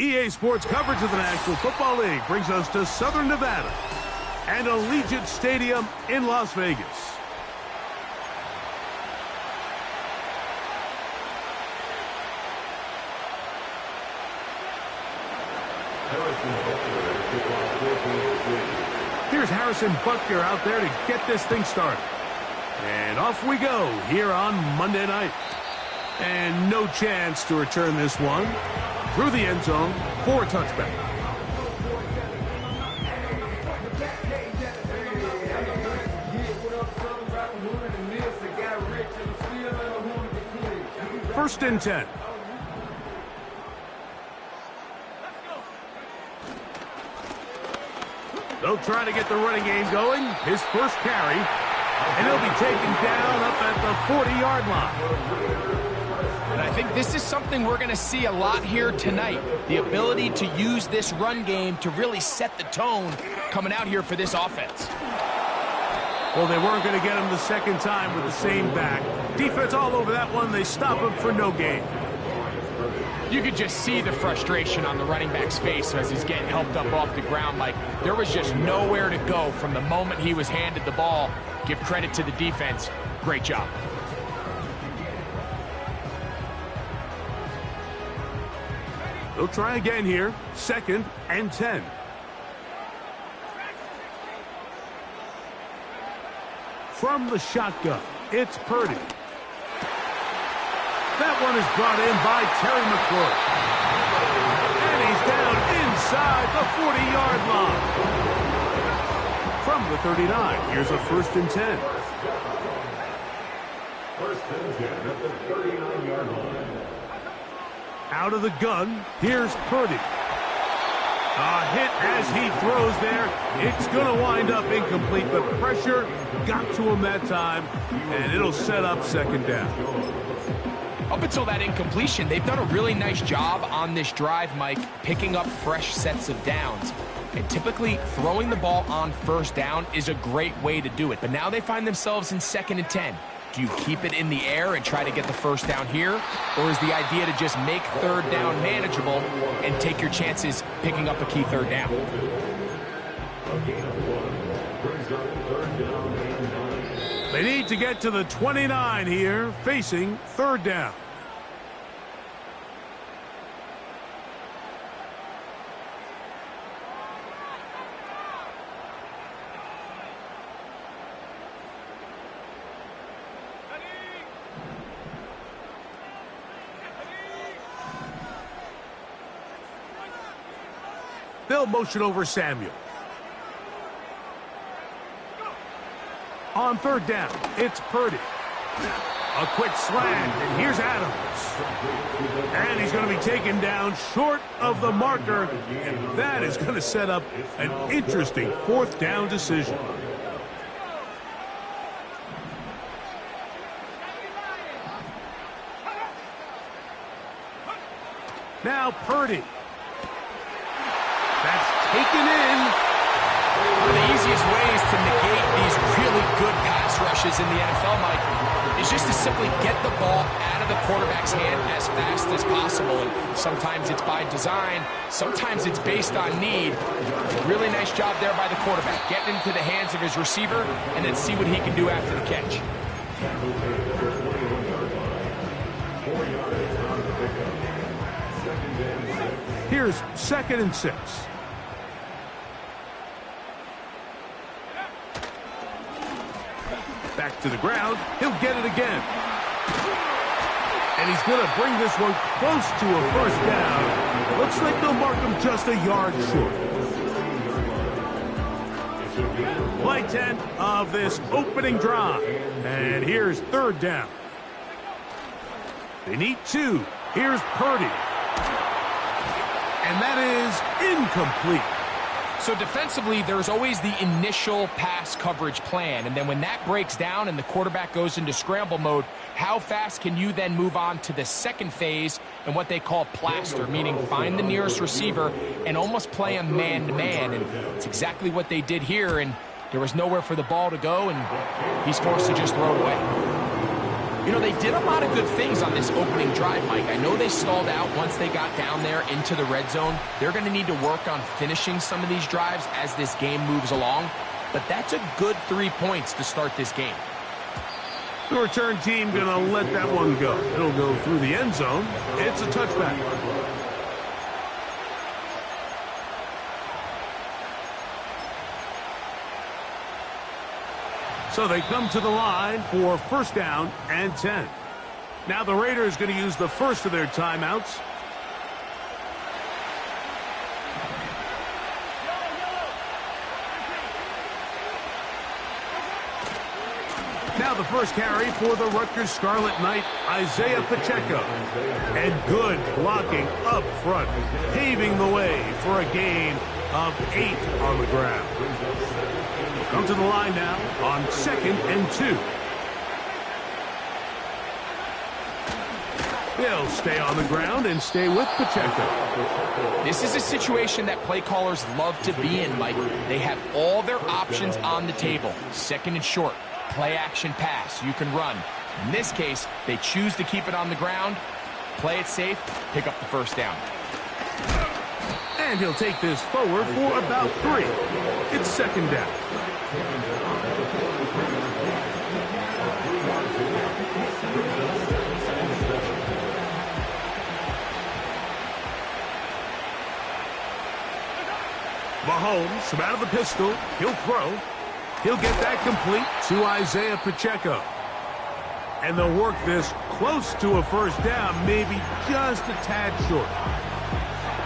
EA Sports coverage of the National Football League brings us to Southern Nevada and Allegiant Stadium in Las Vegas. Here's Harrison Butker out there to get this thing started. And off we go here on Monday night. And no chance to return this one through the end zone for a touchback. First and 10. They'll try to get the running game going. His first carry. And he'll be taken down up at the 40-yard line. And I think this is something we're going to see a lot here tonight. The ability to use this run game to really set the tone coming out here for this offense. Well, they weren't going to get him the second time with the same back. Defense all over that one. They stop him for no gain. You could just see the frustration on the running back's face as he's getting helped up off the ground. Like, there was just nowhere to go from the moment he was handed the ball. Give credit to the defense. Great job. They'll try again here. Second and 10. From the shotgun, it's Purdy. That one is brought in by Terry McLaurin. And he's down inside the 40-yard line. From the 39, here's a first and 10. First and 10 at the 39-yard line. Out of the gun, here's Purdy. A hit as he throws there. It's going to wind up incomplete, but pressure got to him that time, and it'll set up second down. Up until that incompletion, they've done a really nice job on this drive, Mike, picking up fresh sets of downs. And typically, throwing the ball on first down is a great way to do it. But now they find themselves in second and 10. Do you keep it in the air and try to get the first down here? Or is the idea to just make third down manageable and take your chances picking up a key third down? They need to get to the 29 here, facing third down. They'll motion over Samuel. On third down, it's Purdy. A quick slant, and here's Adams. And he's going to be taken down short of the marker, and that is going to set up an interesting fourth down decision. Now Purdy. That's taken in. One of the easiest ways to negate these really good pass rushes in the NFL, Mike, is just to simply get the ball out of the quarterback's hand as fast as possible. And sometimes it's by design, sometimes it's based on need. Really nice job there by the quarterback, getting into the hands of his receiver and then see what he can do after the catch. Here's second and 6. Back to the ground. He'll get it again. And he's going to bring this one close to a first down. Looks like they'll mark him just a yard short. Play 10 of this opening drive. And here's third down. They need 2. Here's Purdy. And that is incomplete. So defensively, there's always the initial pass coverage plan. And then when that breaks down and the quarterback goes into scramble mode, how fast can you then move on to the second phase and what they call plaster, meaning find the nearest receiver and almost play a man-to-man. And it's exactly what they did here. And there was nowhere for the ball to go, and he's forced to just throw it away. You know, they did a lot of good things on this opening drive, Mike. I know they stalled out once they got down there into the red zone. They're going to need to work on finishing some of these drives as this game moves along. But that's a good 3 points to start this game. The return team going to let that one go. It'll go through the end zone. It's a touchback. So they come to the line for first down and 10. Now the Raiders going to use the first of their timeouts. Now the first carry for the Rutgers Scarlet Knight, Isaiah Pacheco. And good blocking up front, paving the way for a gain of 8 on the ground. Come to the line now on 2nd and 2. He'll stay on the ground and stay with Pacheco. This is a situation that play callers love to be in, Mike. They have all their options on the table. 2nd and short, play action pass, you can run. In this case, they choose to keep it on the ground, play it safe, pick up the first down. And he'll take this forward for about 3. It's 2nd down. Mahomes from out of the pistol. He'll throw. He'll get that complete to Isaiah Pacheco. And they'll work this close to a first down, maybe just a tad short.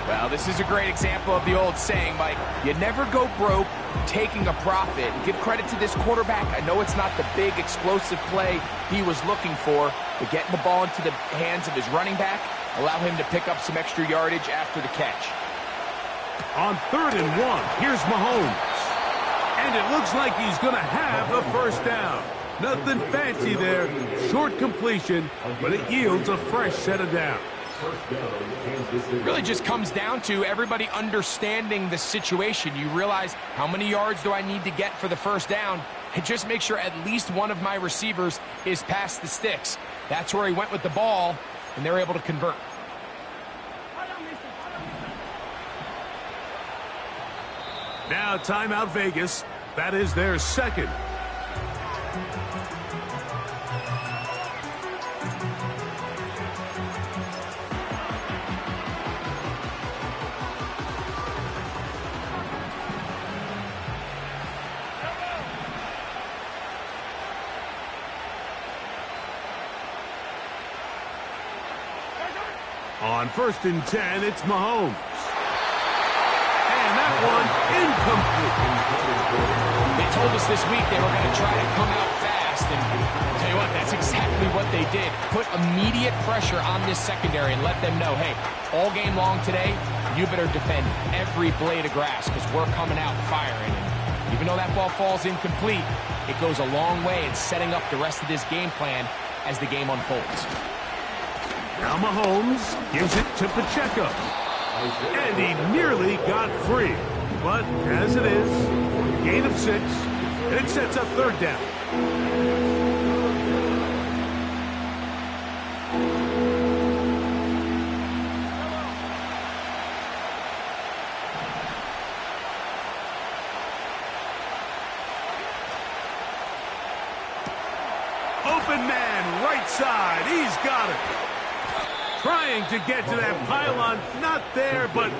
Well, this is a great example of the old saying, Mike. You never go broke taking a profit. Give credit to this quarterback. I know it's not the big explosive play he was looking for, but getting the ball into the hands of his running back, allow him to pick up some extra yardage after the catch. On 3rd and 1, here's Mahomes. And it looks like he's going to have the first down. Nothing fancy there. Short completion, but it yields a fresh set of downs. Really just comes down to everybody understanding the situation. You realize, how many yards do I need to get for the first down? And just make sure at least one of my receivers is past the sticks. That's where he went with the ball, and they're able to convert. Now timeout Vegas. That is their 2nd. On 1st and 10, it's Mahomes. And that one incomplete. They told us this week they were going to try to come out fast, and I'll tell you what, that's exactly what they did. Put immediate pressure on this secondary and let them know, hey, all game long today, you better defend every blade of grass because we're coming out firing. And even though that ball falls incomplete, it goes a long way in setting up the rest of this game plan as the game unfolds. Now Mahomes gives it to Pacheco. And he nearly got free. But as it is, gain of 6, and it sets up 3rd down. Open man, right side. He's got it. Trying to get to that pylon. Not there, but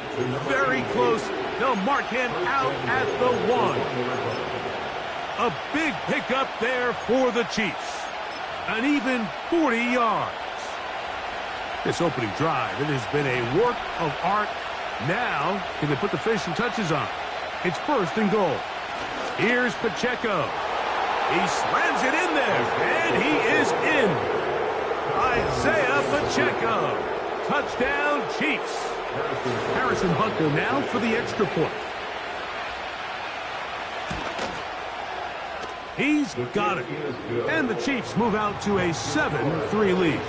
very close. They'll mark him out at the 1. A big pickup there for the Chiefs. An even 40 yards. This opening drive, it has been a work of art. Now, can they put the finishing touches on? It's 1st and goal. Here's Pacheco. He slams it in there, and he is in. Isaiah Pacheco. Touchdown, Chiefs. Harrison Butker now for the extra point. He's got it. And the Chiefs move out to a 7-3 lead.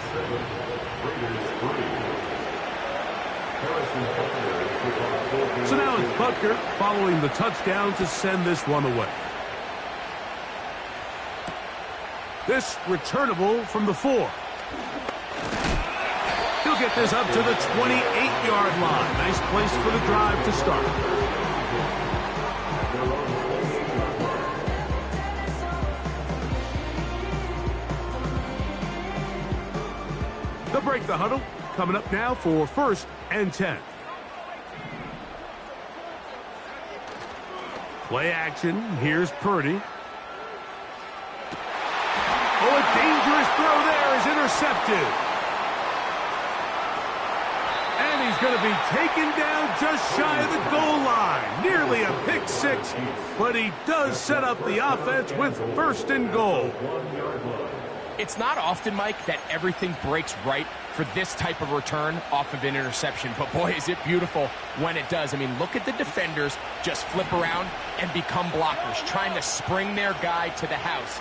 So now it's Butker following the touchdown to send this one away. This returnable from the 4. He'll get this up to the 28-yard line. Nice place for the drive to start. They'll break the huddle. Coming up now for 1st and 10. Play action. Here's Purdy. Oh, a dangerous throw there is intercepted. And he's going to be taken down just shy of the goal line. Nearly a pick six, but he does set up the offense with 1st and goal. It's not often, Mike, that everything breaks right for this type of return off of an interception. But boy, is it beautiful when it does. I mean, look at the defenders just flip around and become blockers, trying to spring their guy to the house.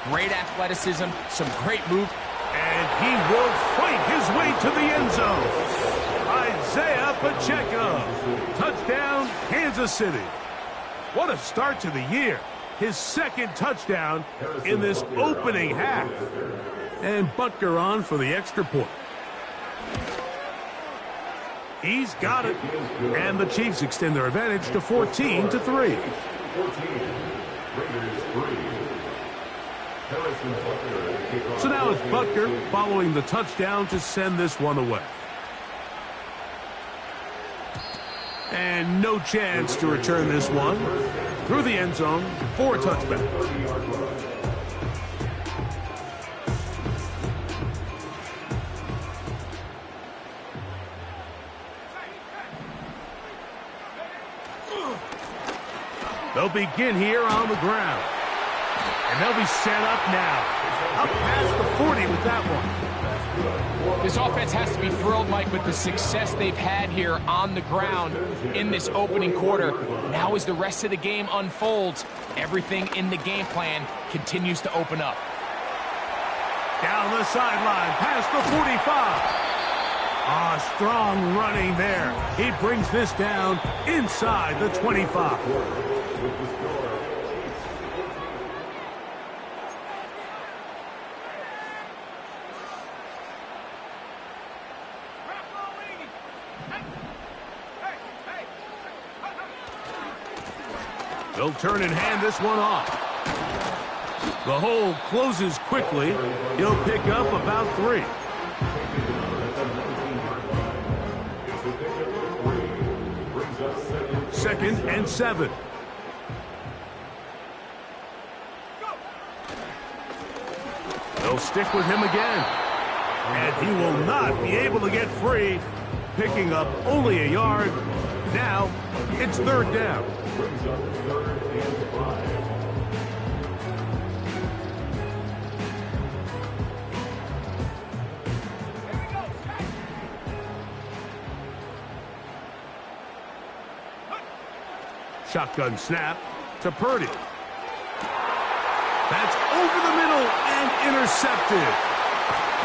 Great athleticism, some great move. And he will fight his way to the end zone. Isaiah Pacheco. Touchdown, Kansas City. What a start to the year. His 2nd touchdown in this opening half. And Butker on for the extra point. He's got it. And the Chiefs extend their advantage to 14-3. So now it's Butker following the touchdown to send this one away. And no chance to return this one. Through the end zone for a touchback. They'll begin here on the ground. And they'll be set up now. Up past the 40 with that one. This offense has to be thrilled, Mike, with the success they've had here on the ground in this opening quarter. Now as the rest of the game unfolds, everything in the game plan continues to open up. Down the sideline, past the 45. Strong running there. He brings this down inside the 25. They'll turn and hand this one off. The hole closes quickly. He'll pick up about 3. Second and 7. They'll stick with him again. And he will not be able to get free. Picking up only a yard. Now it's 3rd down. Shotgun snap to Purdy. That's over the middle and intercepted.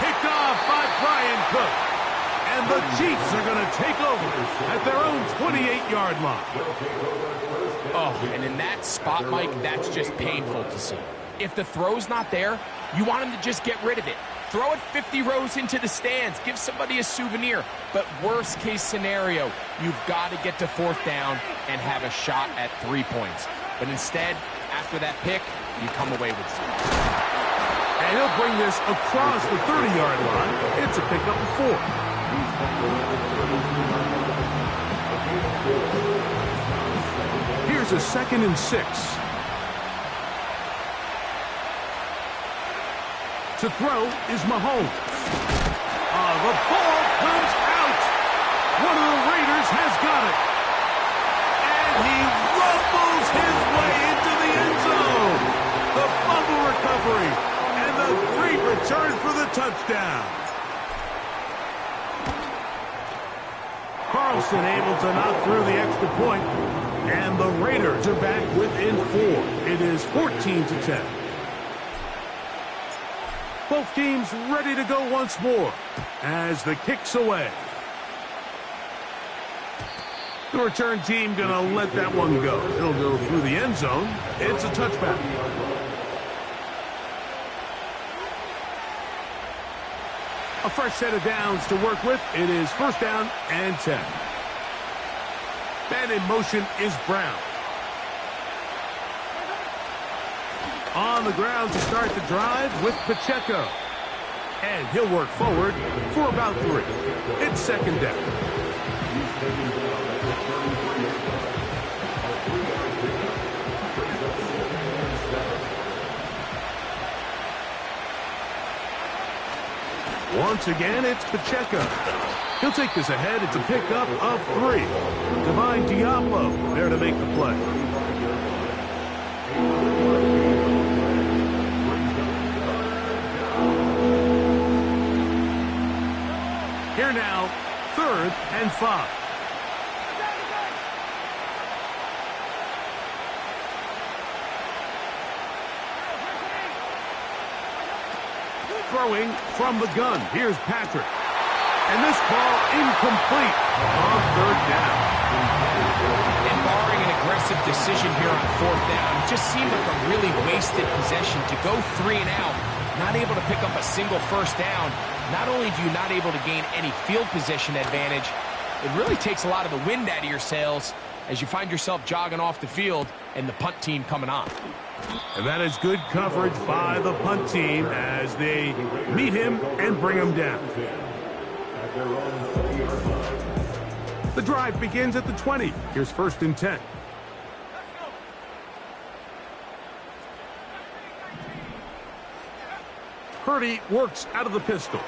Picked off by Brian Cook. And the Chiefs are going to take over at their own 28-yard line. Oh, and in that spot, Mike, that's just painful to see. If the throw's not there, you want him to just get rid of it. Throw it 50 rows into the stands. Give somebody a souvenir. But worst case scenario, you've got to get to 4th down and have a shot at 3 points. But instead, after that pick, you come away with 0. And he'll bring this across the 30-yard line. It's a pickup of 4. Here's a 2nd and 6. To throw is Mahomes. The ball comes out. One of the Raiders has got it. And he rumbles his way into the end zone. The fumble recovery and the great return for the touchdown. Carlson able to knock through the extra point, and the Raiders are back within 4. It is 14-10. Both teams ready to go once more as the kick's away. The return team going to let that one go. It'll go through the end zone. It's a touchback. A fresh set of downs to work with. It is first down and 10. And in motion is Brown. On the ground to start the drive with Pacheco. And he'll work forward for about 3. It's second down. Once again, it's Pacheco. He'll take this ahead. It's a pickup of 3. Divine Diablo there to make the play. Here now, 3rd and 5. Throwing from the gun. Here's Patrick. And this ball incomplete on 3rd down. And barring an aggressive decision here on 4th down, it just seemed like a really wasted possession to go 3 and out, not able to pick up a single first down. Not only do you not able to gain any field position advantage, it really takes a lot of the wind out of your sails as you find yourself jogging off the field and the punt team coming on. And that is good coverage by the punt team as they meet him and bring him down. The drive begins at the 20. Here's 1st and 10. Purdy works out of the pistol.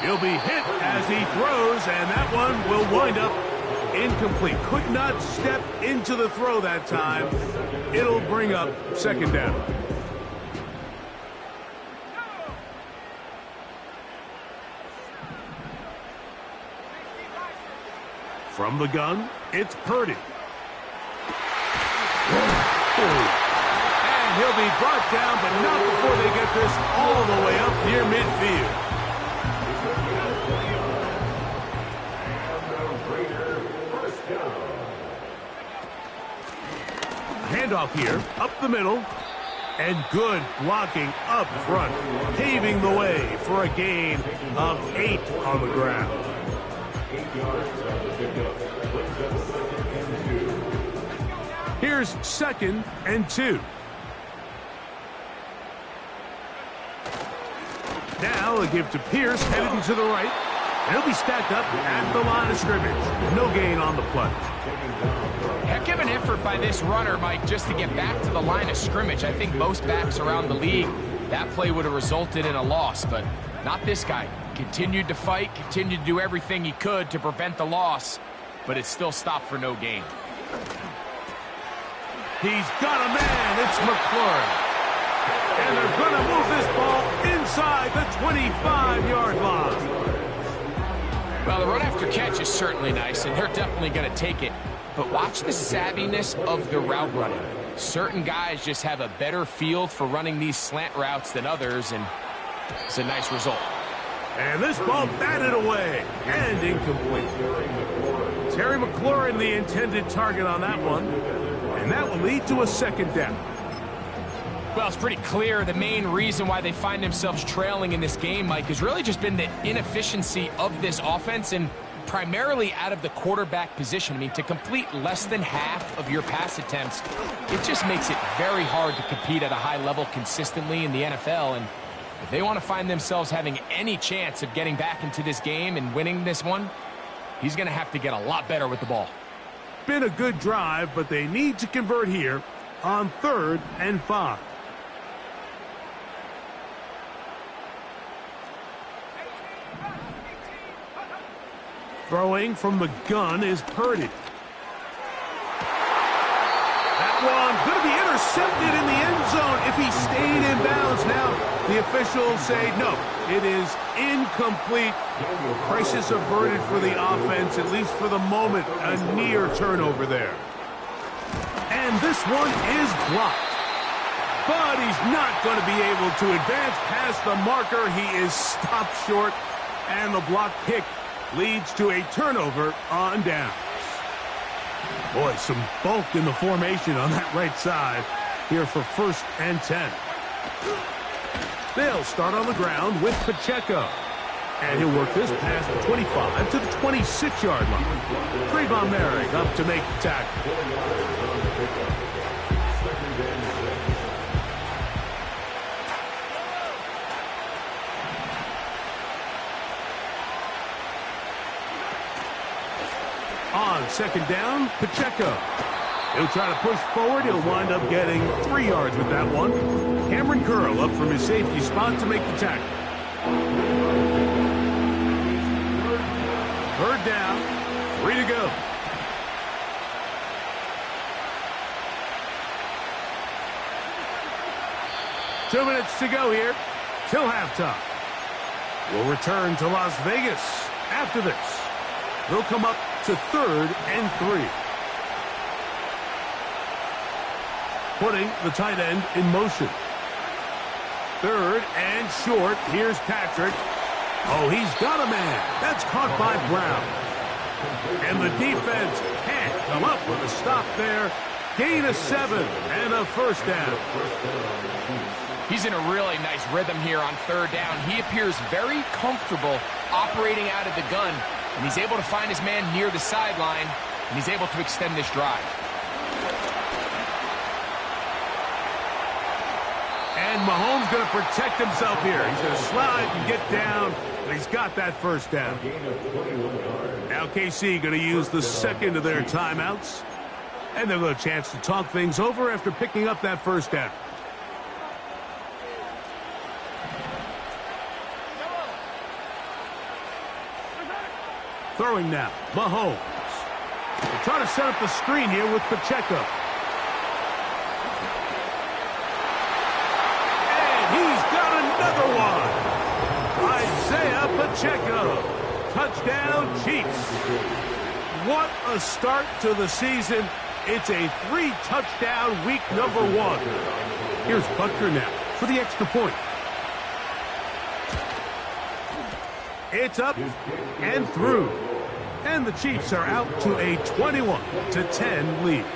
He'll be hit as he throws, and that one will wind up incomplete. Could not step into the throw that time. It'll bring up 2nd down. From the gun, it's Purdy. And he'll be brought down, but not before they get this all the way up near midfield. Handoff here, up the middle, and good blocking up front, paving the way for a gain of 8 on the ground. Here's 2nd and 2. Now a give to Pierce, headed to the right, and he'll be stacked up at the line of scrimmage. No gain on the play. Heck of an effort by this runner, Mike, just to get back to the line of scrimmage. I think most backs around the league, that play would have resulted in a loss, but not this guy. Continued to fight, continued to do everything he could to prevent the loss, but it still stopped for no gain. He's got a man. It's McLaurin. And they're going to move this ball inside the 25-yard line. Well, the run after catch is certainly nice, and they're definitely going to take it. But watch the savviness of the route running. Certain guys just have a better feel for running these slant routes than others, and it's a nice result. And this ball batted away and incomplete. Terry McLaurin, the intended target on that one, and that will lead to a 2nd down. Well, it's pretty clear the main reason why they find themselves trailing in this game, Mike, has really just been the inefficiency of this offense and primarily out of the quarterback position. I mean, to complete less than half of your pass attempts, it just makes it very hard to compete at a high level consistently in the NFL. And if they want to find themselves having any chance of getting back into this game and winning this one, he's going to have to get a lot better with the ball. Been a good drive, but they need to convert here on 3rd and 5. Throwing from the gun is Purdy. That one going to be intercepted in the end zone if he stayed in bounds. Now the officials say no, it is incomplete. Crisis averted for the offense, at least for the moment. A near turnover there. And this one is blocked. But he's not going to be able to advance past the marker. He is stopped short, and the block kick leads to a turnover on downs. Boy, some bulk in the formation on that right side here for 1st and 10. They'll start on the ground with Pacheco. And he'll work this past the 25 to the 26-yard line. Trayvon Merrick up to make the tackle. On second down, Pacheco. He'll try to push forward. He'll wind up getting 3 yards with that one. Cameron Curl up from his safety spot to make the tackle. Third down, 3 to go. Two minutes to go here till halftime. We'll return to Las Vegas after this. They'll come up to 3rd and 3. Putting the tight end in motion. 3rd and short. Here's Patrick. Oh, he's got a man. That's caught by Brown. And the defense can't come up with a stop there. Gain of 7 and a first down. He's in a really nice rhythm here on 3rd down. He appears very comfortable operating out of the gun, and he's able to find his man near the sideline, and he's able to extend this drive. And Mahomes going to protect himself here. He's going to slide and get down, but he's got that first down. Now KC going to use the second of their timeouts, and they'll get a chance to talk things over after picking up that first down. Throwing now, Mahomes. They'll try to set up the screen here with Pacheco. And he's got another one. Isaiah Pacheco. Touchdown, Chiefs. What a start to the season. It's a 3-touchdown week number 1. Here's Butker now for the extra point. It's up and through. And the Chiefs are out to a 21-10 lead.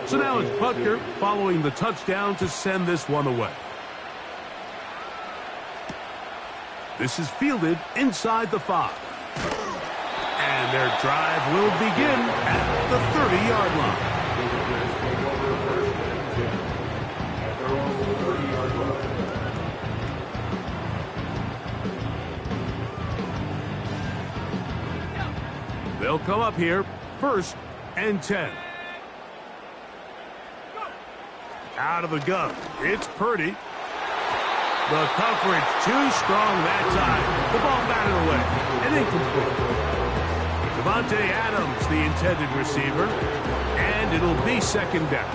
So now it's Butker following the touchdown to send this one away. This is fielded inside the 5. And their drive will begin at the 30-yard line. They'll come up here, 1st and 10. Out of the gun, it's Purdy. The coverage too strong that time. The ball batted away and incomplete. Devontae Adams, the intended receiver, and it'll be 2nd down.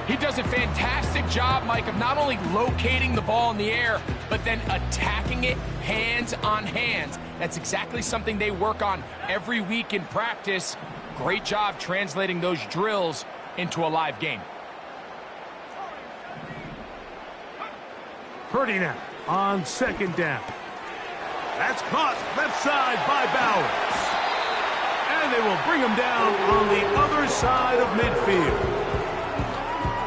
He does a fantastic job, Mike, of not only locating the ball in the air, but then attacking it hands on hands. That's exactly something they work on every week in practice. Great job translating those drills into a live game. Purdy now on 2nd down. That's caught left side by Bowers. And they will bring him down on the other side of midfield.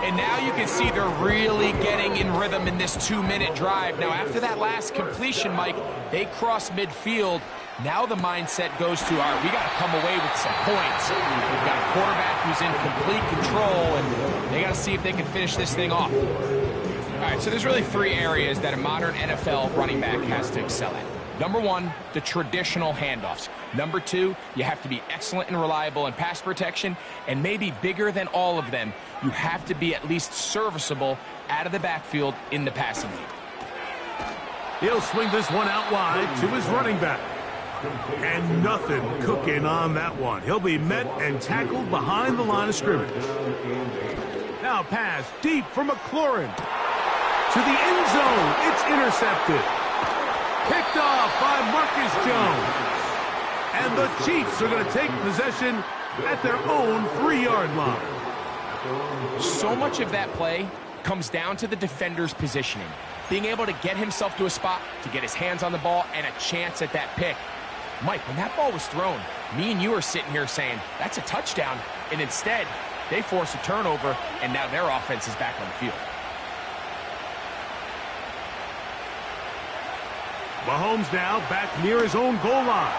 And now you can see they're really getting in rhythm in this 2-minute drive. Now, after that last completion, Mike, they cross midfield. Now the mindset goes to, all right, we got to come away with some points. We've got a quarterback who's in complete control, and they got to see if they can finish this thing off. All right, so there's really 3 areas that a modern NFL running back has to excel at. Number 1, the traditional handoffs. Number 2, you have to be excellent and reliable in pass protection. And maybe bigger than all of them, you have to be at least serviceable out of the backfield in the passing game. He'll swing this one out wide to his running back. And nothing cooking on that one. He'll be met and tackled behind the line of scrimmage. Now pass deep for McLaurin. To the end zone. It's intercepted. Picked off by Marcus Jones. And the Chiefs are going to take possession at their own 3-yard line. So much of that play comes down to the defender's positioning. Being able to get himself to a spot, to get his hands on the ball, and a chance at that pick. Mike, when that ball was thrown, me and you are sitting here saying, that's a touchdown. And instead, They force a turnover, and now their offense is back on the field. Mahomes now back near his own goal line.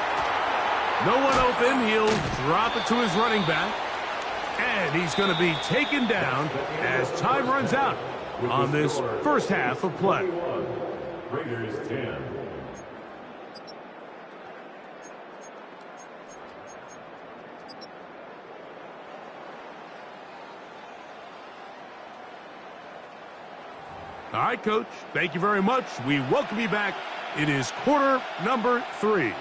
No one open. He'll drop it to his running back. And he's going to be taken down as time runs out on this first half of play. Raiders 10. All right, Coach. Thank you very much. We welcome you back. It is quarter number 3.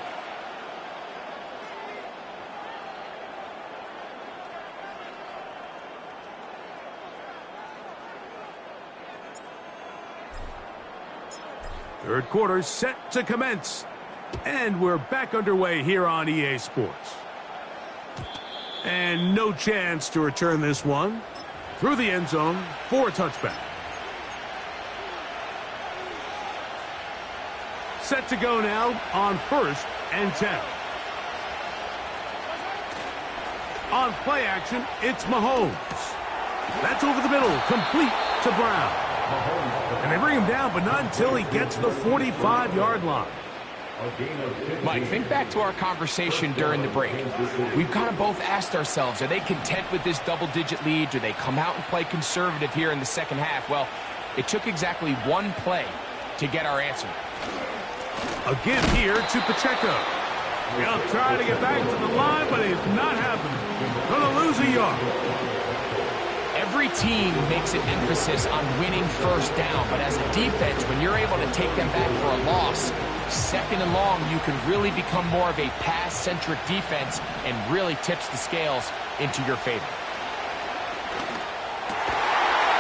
Third quarter set to commence. And we're back underway here on EA Sports. And no chance to return this one through the end zone for a touchback. Set to go now on 1st and 10. On play action, it's Mahomes. That's over the middle, complete to Brown. And they bring him down, but not until he gets to the 45-yard line. Mike, think back to our conversation during the break. We've kind of both asked ourselves, are they content with this double-digit lead? Do they come out and play conservative here in the second half? Well, it took exactly one play to get our answer. A give here to Pacheco. He'll try to get back to the line, but it's not happening. Going to lose a yard. Every team makes an emphasis on winning first down, but as a defense, when you're able to take them back for a loss, second and long, you can really become more of a pass-centric defense and really tips the scales into your favor.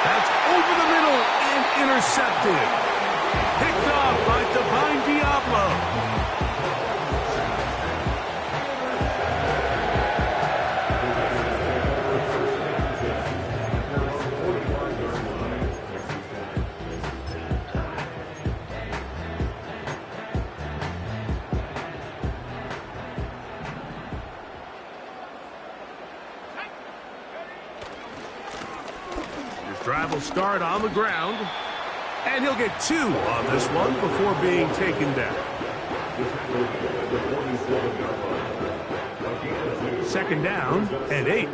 That's over the middle and intercepted. Picked off by Divine Diablo. Drive will start on the ground, and he'll get 2 on this one before being taken down. Second down and 8.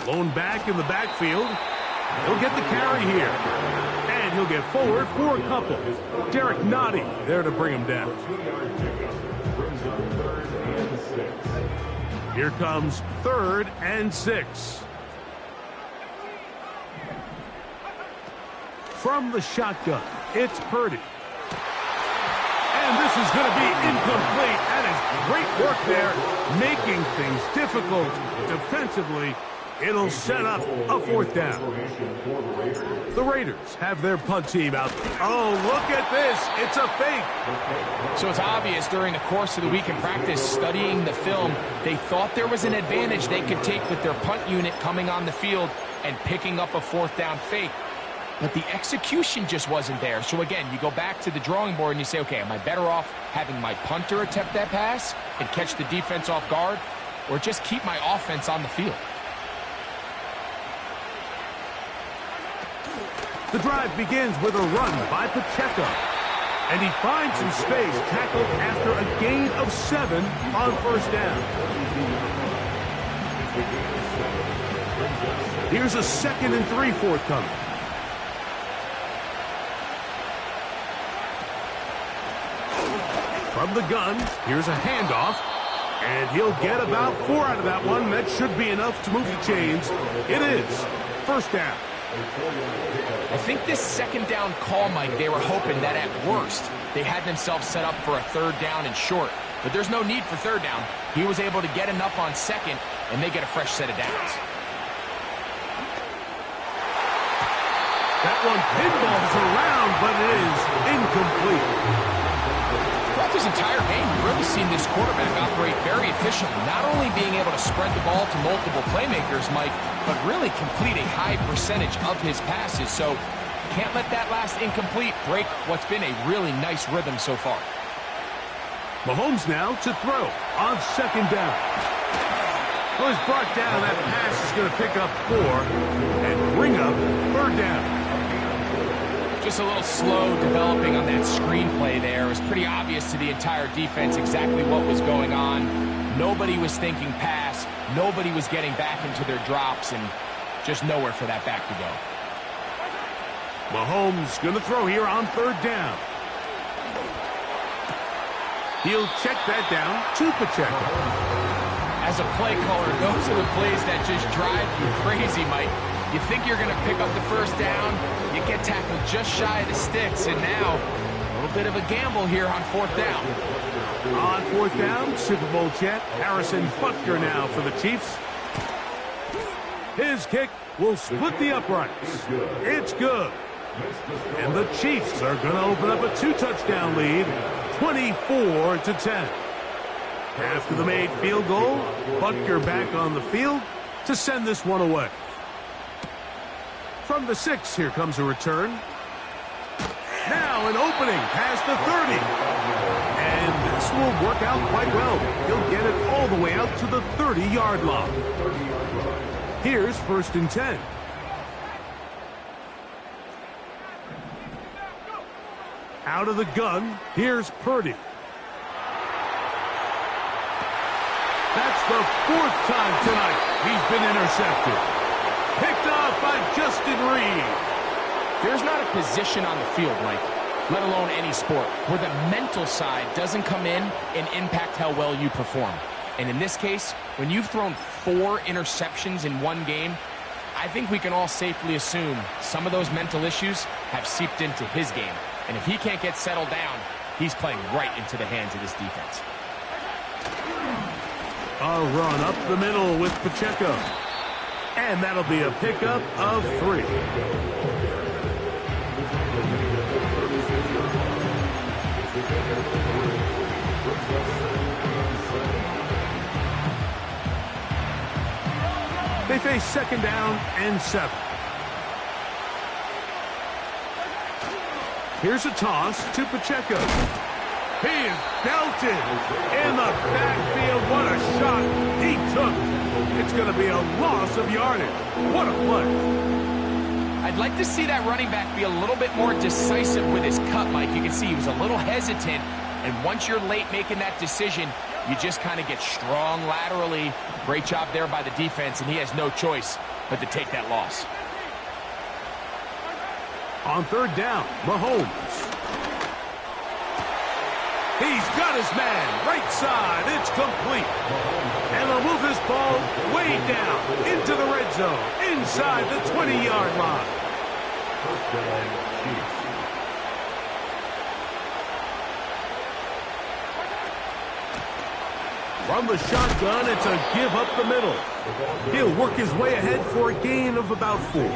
Lone back in the backfield. He'll get the carry here, and he'll get forward for a couple. Derek Nottie there to bring him down. Here comes 3rd and 6. From the shotgun, it's Purdy. And this is going to be incomplete. That is great work there, making things difficult defensively. It'll set up a 4th down. The Raiders have their punt team out. Oh, look at this. It's a fake. So it's obvious during the course of the week in practice, studying the film, they thought there was an advantage they could take with their punt unit coming on the field and picking up a 4th down fake. But the execution just wasn't there. So again, you go back to the drawing board and you say, okay, am I better off having my punter attempt that pass and catch the defense off guard, or just keep my offense on the field? The drive begins with a run by Pacheco. And he finds some space, tackled after a gain of 7 on 1st down. Here's a 2nd and 3 forthcoming. From the gun, here's a handoff. And he'll get about 4 out of that one. That should be enough to move the chains. It is 1st down. I think this 2nd down call, Mike, they were hoping that at worst they had themselves set up for a 3rd down and short. But there's no need for 3rd down. He was able to get enough on 2nd, and they get a fresh set of downs. That one pinballs around, but it is incomplete. Throughout this entire game, we've really seen this quarterback operate very efficiently, not only being able to spread the ball to multiple playmakers, Mike, but really complete a high percentage of his passes. So can't let that last incomplete break what's been a really nice rhythm so far. Mahomes now to throw on second down. Well, he's brought down. That pass is going to pick up 4 and bring up third down. Just a little slow developing on that screenplay there. It was pretty obvious to the entire defense exactly what was going on. Nobody was thinking pass. Nobody was getting back into their drops, and just nowhere for that back to go. Mahomes going to throw here on third down. He'll check that down to Pacheco. As a play caller, those are the plays that just drive you crazy, Mike. You think you're going to pick up the first down, you get tackled just shy of the sticks, and now a little bit of a gamble here on fourth down. On fourth down, Super Bowl champ Harrison Butker now for the Chiefs. His kick will split the uprights. It's good. And the Chiefs are going to open up a 2-touchdown lead, 24-10. After the made field goal, Butker back on the field to send this one away. From the 6, here comes a return. Now an opening past the 30. And this will work out quite well. He'll get it all the way out to the 30-yard line. Here's 1st and 10. Out of the gun, here's Purdy. That's the 4th time tonight he's been intercepted. Picked off by Justin Reed. There's not a position on the field, Mike, let alone any sport, where the mental side doesn't come in and impact how well you perform. And in this case, when you've thrown 4 interceptions in one game, I think we can all safely assume some of those mental issues have seeped into his game. And if he can't get settled down, he's playing right into the hands of this defense. A run up the middle with Pacheco. And that'll be a pickup of 3. They face 2nd down and 7. Here's a toss to Pacheco. He is belted in the backfield. What a shot he took. It's going to be a loss of yardage. What a play. I'd like to see that running back be a little bit more decisive with his cut, Mike. You can see he was a little hesitant, and once you're late making that decision, you just kind of get strong laterally. Great job there by the defense, and he has no choice but to take that loss. On 3rd down, Mahomes. He's got his man, right side, it's complete. And they'll move this ball way down into the red zone, inside the 20-yard line. From the shotgun, it's a give up the middle. He'll work his way ahead for a gain of about 4.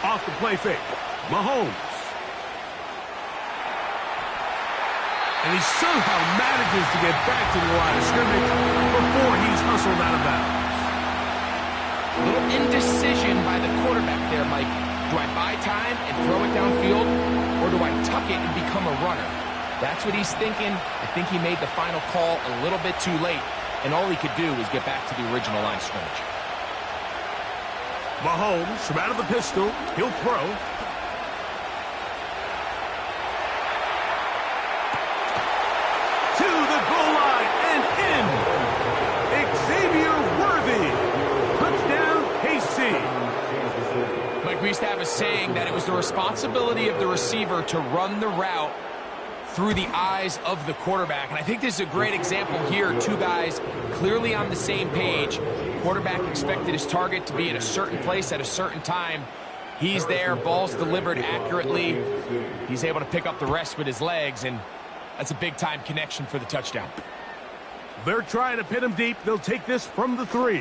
Off the play fake, Mahomes. And he somehow manages to get back to the line of scrimmage before he's hustled out of bounds. A little indecision by the quarterback there, Mike. Do I buy time and throw it downfield, or do I tuck it and become a runner? That's what he's thinking. I think he made the final call a little bit too late, and all he could do was get back to the original line of scrimmage. Mahomes from out of the pistol. He'll throw. To the goal line and in. Xavier Worthy. Touchdown, KC. Mike, we used to have a saying that it was the responsibility of the receiver to run the route through the eyes of the quarterback. And I think this is a great example here. 2 guys clearly on the same page. Quarterback expected his target to be in a certain place at a certain time. He's there, ball's delivered accurately. He's able to pick up the rest with his legs, and that's a big-time connection for the touchdown. They're trying to pin him deep. They'll take this from the 3.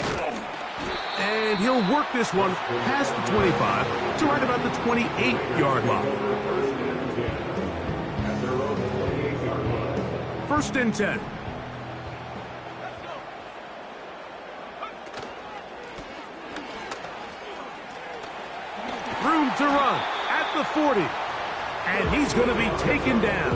And he'll work this one past the 25 to right about the 28-yard line. 1st and 10. to run at the 40. And he's going to be taken down.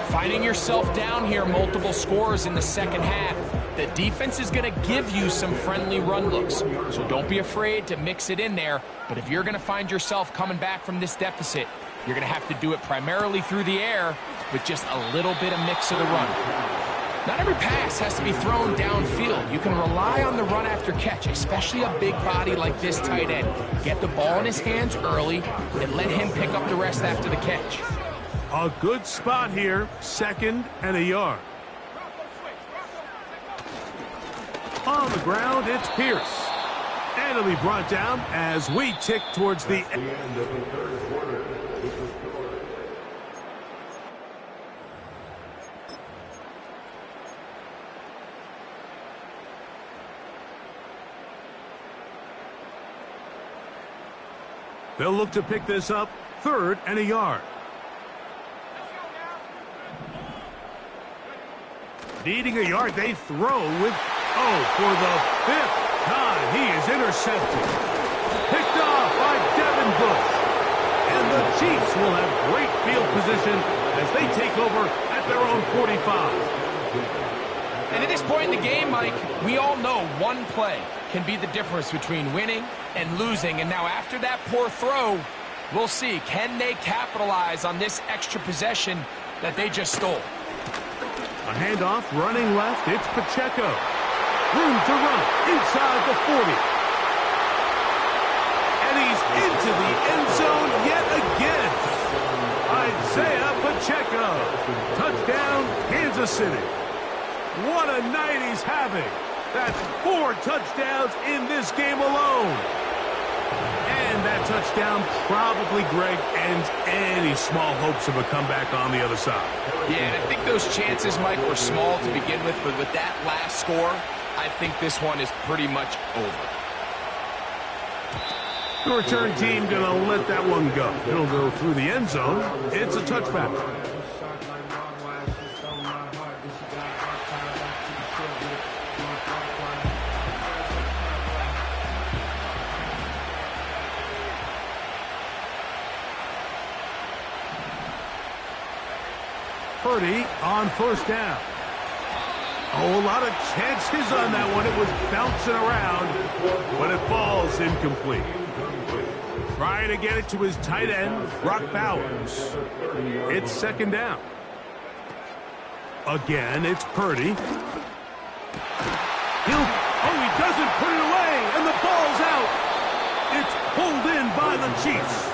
Finding yourself down here multiple scores in the second half, the defense is going to give you some friendly run looks. So don't be afraid to mix it in there. But if you're going to find yourself coming back from this deficit, you're going to have to do it primarily through the air with just a little bit of mix of the run. Not every pass has to be thrown downfield. You can rely on the run after catch, especially a big body like this tight end. Get the ball in his hands early and let him pick up the rest after the catch. A good spot here, 2nd and a yard. On the ground, it's Pierce. And it'll be brought down as we tick towards the end of the third quarter. They'll look to pick this up, 3rd and a yard. Needing a yard, they throw with, for the 5th time, he is intercepted. Picked off by Devin Bush. And the Chiefs will have great field position as they take over at their own 45. And at this point in the game, Mike, we all know one play can be the difference between winning and losing. And now after that poor throw, we'll see, can they capitalize on this extra possession that they just stole? A handoff, running left, it's Pacheco. Room to run inside the 40. And he's into the end zone yet again. Isaiah Pacheco. Touchdown, Kansas City. What a night he's having. That's 4 touchdowns in this game alone. And that touchdown probably, Greg, ends any small hopes of a comeback on the other side. Yeah, and I think those chances, Mike, were small to begin with, but with that last score, I think this one is pretty much over. The return team going to let that one go. It'll go through the end zone. It's a touchback. Purdy on 1st down. A lot of chances on that one. It was bouncing around, but it falls incomplete. Trying to get it to his tight end, Brock Bowers. It's 2nd down. Again, it's Purdy. He doesn't put it away, and the ball's out. It's pulled in by the Chiefs.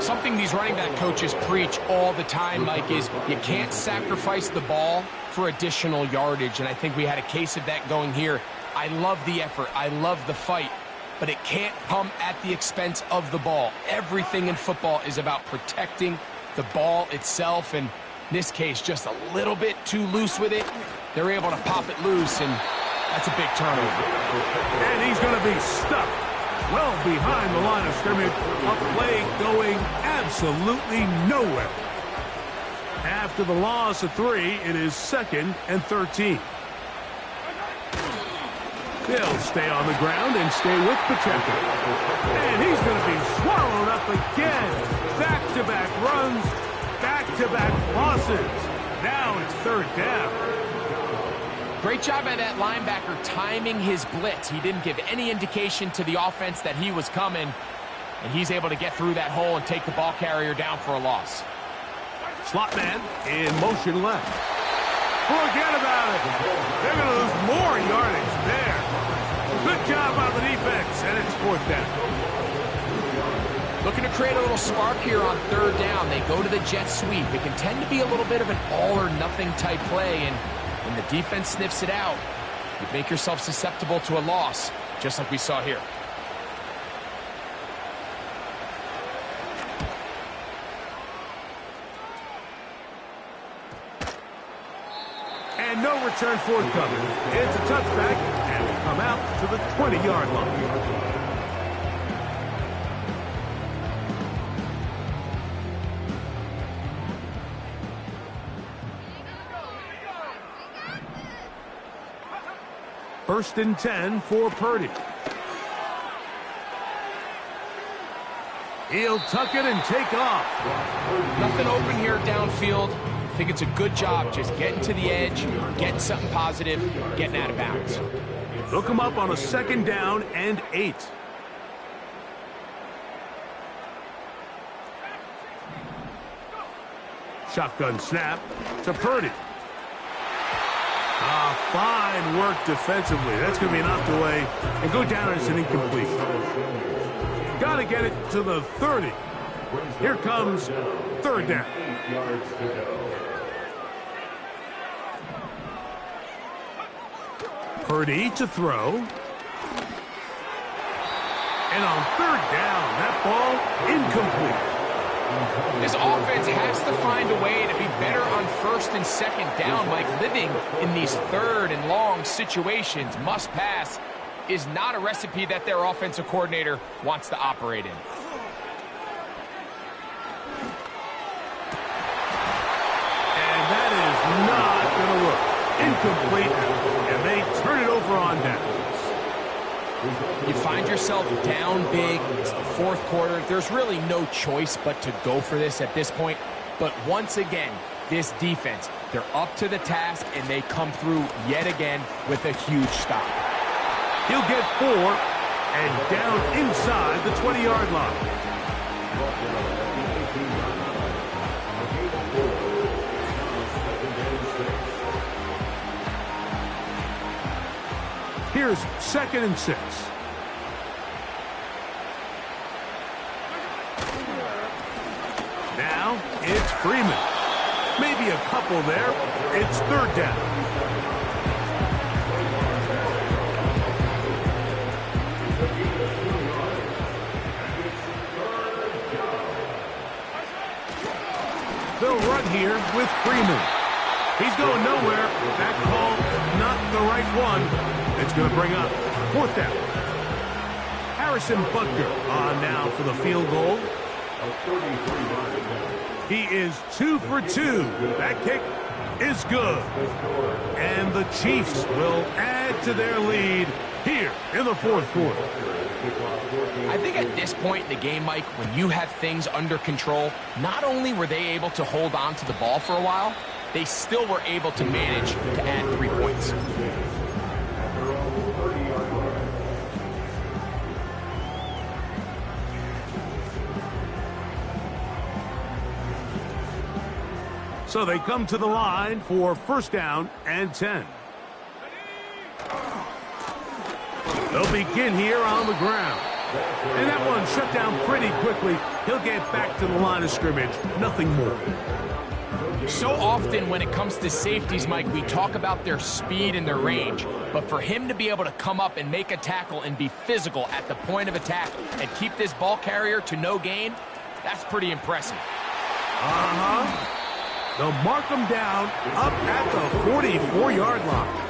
Something these running back coaches preach all the time, Mike, is you can't sacrifice the ball for additional yardage, and I think we had a case of that going here. I love the effort. I love the fight, but it can't come at the expense of the ball. Everything in football is about protecting the ball itself, and in this case, just a little bit too loose with it. They're able to pop it loose, and that's a big turnover. And he's going to be stuck well behind the line of scrimmage. A play going absolutely nowhere. After the loss of 3, it is 2nd and 13. He'll stay on the ground and stay with Pacheco. And he's going to be swallowed up again. Back-to-back runs, back-to-back losses. Now it's 3rd down. Great job by that linebacker timing his blitz. He didn't give any indication to the offense that he was coming, and he's able to get through that hole and take the ball carrier down for a loss. Slot man in motion left. Forget about it. They're going to lose more yardage there. Good job by the defense, and it's 4th down. Looking to create a little spark here on 3rd down. They go to the jet sweep. It can tend to be a little bit of an all-or-nothing type play, and when the defense sniffs it out, you make yourself susceptible to a loss, just like we saw here. And no return forthcoming. It's a touchback, and we come out to the 20-yard line. First and 10 for Purdy. He'll tuck it and take off. Nothing open here downfield. I think it's a good job just getting to the edge, getting something positive, getting out of bounds. They'll come up on a 2nd down and 8. Shotgun snap to Purdy. Fine work defensively. That's going to be knocked away and go down as an incomplete. Got to get it to the 30. Here comes 3rd down. 8 yards to go. Purdy to throw. And on 3rd down, that ball incomplete. This offense has to find a way to be better on 1st and 2nd down. Like, living in these 3rd and long situations, must pass, is not a recipe that their offensive coordinator wants to operate in. And that is not going to work. Incomplete, and they turn it over on downs. You find yourself down big. It's the 4th quarter. There's really no choice but to go for this at this point. But once again, this defense, they're up to the task, and they come through yet again with a huge stop. He'll get 4 and down inside the 20-yard line. Here's 2nd and 6. Now it's Freeman. Maybe a couple there. It's 3rd down. They'll run here with Freeman. He's going nowhere. That call, not the right one. It's going to bring up 4th down. Harrison Butker on now for the field goal. He is 2 for 2. That kick is good. And the Chiefs will add to their lead here in the 4th quarter. I think at this point in the game, Mike, when you have things under control, not only were they able to hold on to the ball for a while, they still were able to manage to add 3 points. So they come to the line for 1st down and 10. They'll begin here on the ground. And that one shut down pretty quickly. He'll get back to the line of scrimmage. Nothing more. So often when it comes to safeties, Mike, we talk about their speed and their range. But for him to be able to come up and make a tackle and be physical at the point of attack and keep this ball carrier to no gain, that's pretty impressive. They'll mark him down up at the 44-yard line.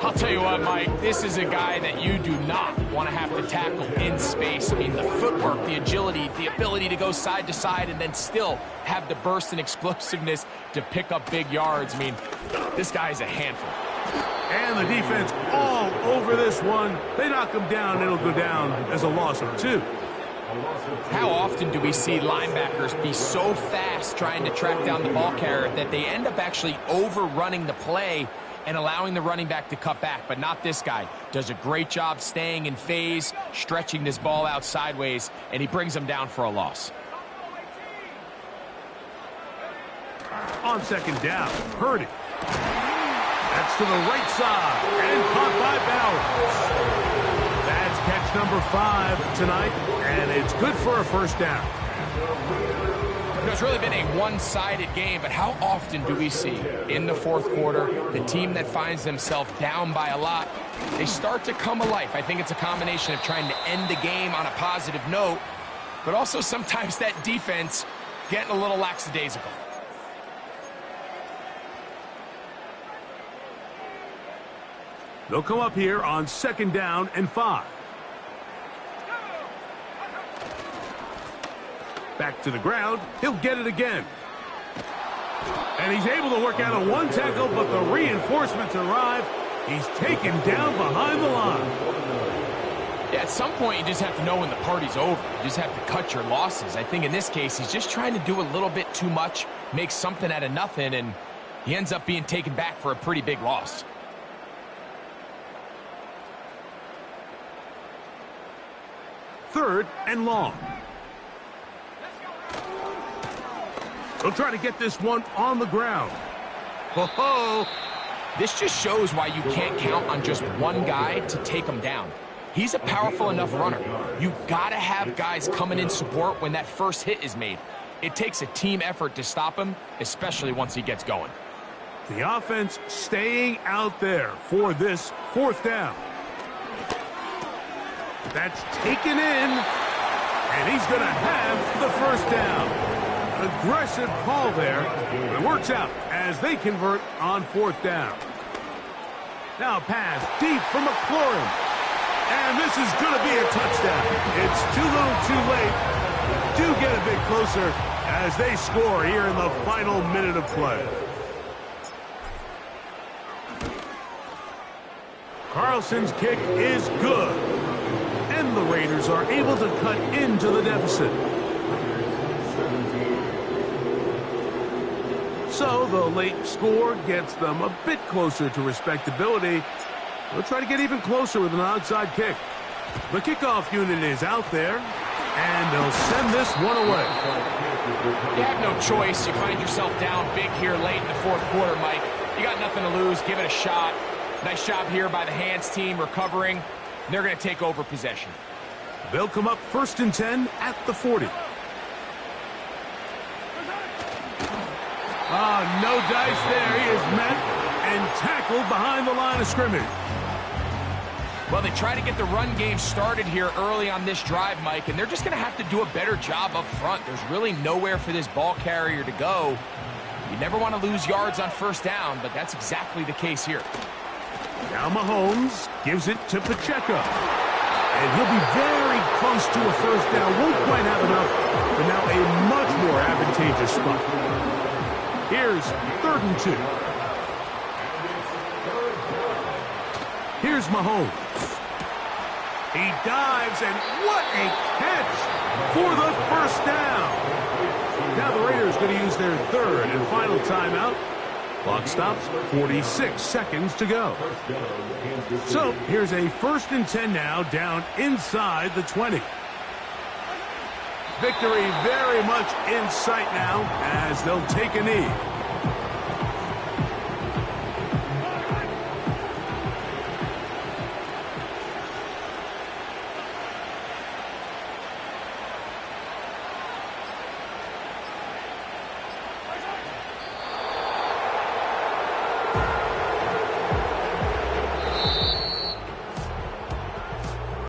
I'll tell you what, Mike, this is a guy that you do not want to have to tackle in space. I mean, the footwork, the agility, the ability to go side to side and then still have the burst and explosiveness to pick up big yards. I mean, this guy's a handful. And the defense all over this one. They knock him down, it'll go down as a loss of 2. How often do we see linebackers be so fast trying to track down the ball carrier that they end up actually overrunning the play and allowing the running back to cut back? But not this guy. Does a great job staying in phase, stretching this ball out sideways, and he brings them down for a loss. On 2nd down, Purdy. That's to the right side and caught by Bowers. That's catch number 5 tonight, and it's good for a 1st down. It's really been a one-sided game, but how often do we see in the 4th quarter the team that finds themselves down by a lot, they start to come alive? I think it's a combination of trying to end the game on a positive note, but also sometimes that defense getting a little lackadaisical. They'll come up here on 2nd down and 5. Back to the ground. He'll get it again. And he's able to work out a 1 tackle, but the reinforcements arrive. He's taken down behind the line. Yeah, At some point, you just have to know when the party's over. You just have to cut your losses. I think in this case, he's just trying to do a little bit too much, make something out of nothing, and he ends up being taken back for a pretty big loss. Third and long. They'll try to get this one on the ground. Ho-ho! This just shows why you can't count on just one guy to take him down. He's a powerful enough runner. You gotta have guys coming in support when that first hit is made. It takes a team effort to stop him, especially once he gets going. The offense staying out there for this fourth down. That's taken in, and he's gonna have the first down. Aggressive call there, but it works out as they convert on fourth down. Now pass deep from McLaurin, and this is going to be a touchdown. It's too little too late. Do get a bit closer as they score here in the final minute of play. Carlson's kick is good, and the Raiders are able to cut into the deficit. So the late score gets them a bit closer to respectability. They'll try to get even closer with an onside kick. The kickoff unit is out there, and they'll send this one away. You have no choice. You find yourself down big here late in the fourth quarter, Mike. You got nothing to lose. Give it a shot. Nice job here by the hands team recovering. They're going to take over possession. They'll come up 1st and 10 at the 40. No dice there. He is met and tackled behind the line of scrimmage. Well, they try to get the run game started here early on this drive, Mike, and they're just going to have to do a better job up front. There's really nowhere for this ball carrier to go. You never want to lose yards on first down, but that's exactly the case here. Now Mahomes gives it to Pacheco. And he'll be very close to a first down. Won't quite have enough, but now a much more advantageous spot. Here's 3rd and 2. Here's Mahomes. He dives, and what a catch for the first down. Now the Raiders going to use their 3rd and final timeout. Clock stops, 46 seconds to go. So here's a 1st and 10 now, down inside the 20. Victory very much in sight now as they'll take a knee.